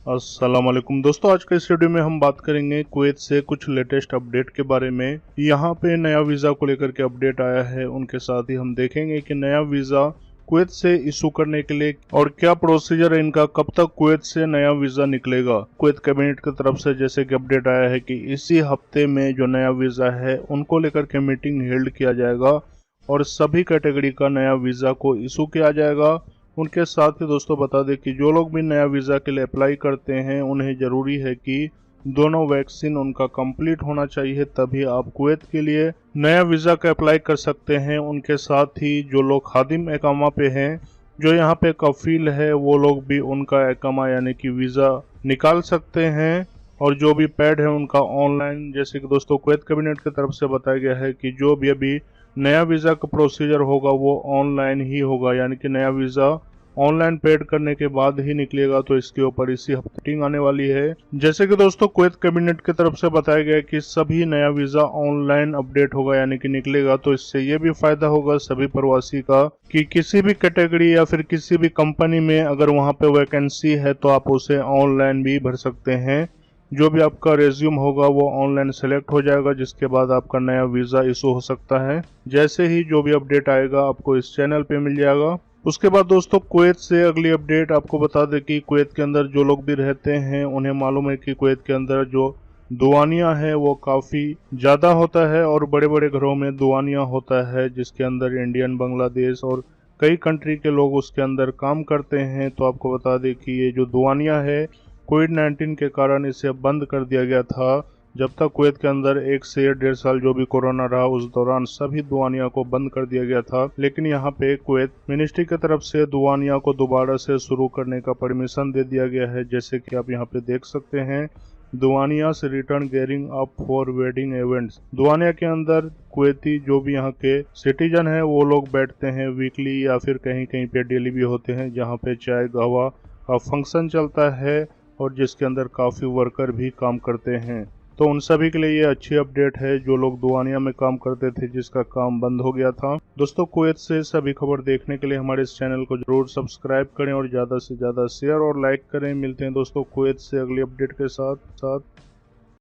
अस्सलाम वालेकुम दोस्तों, आज के इस वीडियो में हम बात करेंगे कुवैत से कुछ लेटेस्ट अपडेट के बारे में। यहाँ पे नया वीज़ा को लेकर के अपडेट आया है, उनके साथ ही हम देखेंगे कि नया वीज़ा कुवैत से इशू करने के लिए और क्या प्रोसीजर है इनका, कब तक कुवैत से नया वीज़ा निकलेगा। कुवैत कैबिनेट की तरफ से जैसे कि अपडेट आया है कि इसी हफ्ते में जो नया वीज़ा है उनको लेकर के मीटिंग हेल्ड किया जाएगा और सभी कैटेगरी का नया वीज़ा को इशू किया जाएगा। उनके साथ ही दोस्तों बता दें कि जो लोग भी नया वीज़ा के लिए अप्लाई करते हैं उन्हें ज़रूरी है कि दोनों वैक्सीन उनका कंप्लीट होना चाहिए, तभी आप कुवैत के लिए नया वीज़ा का अप्लाई कर सकते हैं। उनके साथ ही जो लोग खादिम एकामा पे हैं, जो यहाँ पे कफील है, वो लोग भी उनका एकामा यानी कि वीज़ा निकाल सकते हैं। और जो भी पैड है उनका ऑनलाइन, जैसे कि दोस्तों कुवैत कैबिनेट की तरफ से बताया गया है कि जो भी अभी नया वीज़ा का प्रोसीजर होगा वो ऑनलाइन ही होगा, यानी कि नया वीज़ा ऑनलाइन पेड करने के बाद ही निकलेगा। तो इसके ऊपर इसी हफ्ते मीटिंग आने वाली है। जैसे कि दोस्तों कुवैत कैबिनेट की तरफ से बताया गया कि सभी नया वीज़ा ऑनलाइन अपडेट होगा यानी कि निकलेगा। तो इससे ये भी फायदा होगा सभी प्रवासी का कि किसी भी कैटेगरी या फिर किसी भी कंपनी में अगर वहाँ पे वैकेंसी है तो आप उसे ऑनलाइन भी भर सकते हैं। जो भी आपका रेज्यूम होगा वो ऑनलाइन सेलेक्ट हो जाएगा, जिसके बाद आपका नया वीज़ा इशू हो सकता है। जैसे ही जो भी अपडेट आएगा आपको इस चैनल पे मिल जाएगा। उसके बाद दोस्तों कुवैत से अगली अपडेट आपको बता दें कि कुवैत के अंदर जो लोग भी रहते हैं उन्हें मालूम है कि कुवैत के अंदर जो दुआनिया है वो काफ़ी ज़्यादा होता है और बड़े बड़े घरों में दुआनिया होता है, जिसके अंदर इंडियन, बांग्लादेश और कई कंट्री के लोग उसके अंदर काम करते हैं। तो आपको बता दें कि ये जो दुआनिया है कोविड-19 के कारण इसे बंद कर दिया गया था। जब तक कुवैत के अंदर 1 से 1.5 साल जो भी कोरोना रहा उस दौरान सभी दुआनिया को बंद कर दिया गया था, लेकिन यहाँ पे कुवैत मिनिस्ट्री की तरफ से दुआनिया को दोबारा से शुरू करने का परमिशन दे दिया गया है। जैसे कि आप यहाँ पे देख सकते हैं, दुआनिया से return gearing up for wedding events. दुआनिया के अंदर कुवैती जो भी यहाँ के सिटीजन हैं वो लोग बैठते हैं वीकली या फिर कहीं कहीं पे डेली भी होते हैं, जहाँ पे चाय गहवा का फंक्शन चलता है और जिसके अंदर काफ़ी वर्कर भी काम करते हैं। तो उन सभी के लिए ये अच्छी अपडेट है जो लोग दुआनिया में काम करते थे, जिसका काम बंद हो गया था। दोस्तों कुवैत से सभी खबर देखने के लिए हमारे इस चैनल को जरूर सब्सक्राइब करें और ज़्यादा से ज़्यादा शेयर और लाइक करें। मिलते हैं दोस्तों कुवैत से अगली अपडेट के साथ।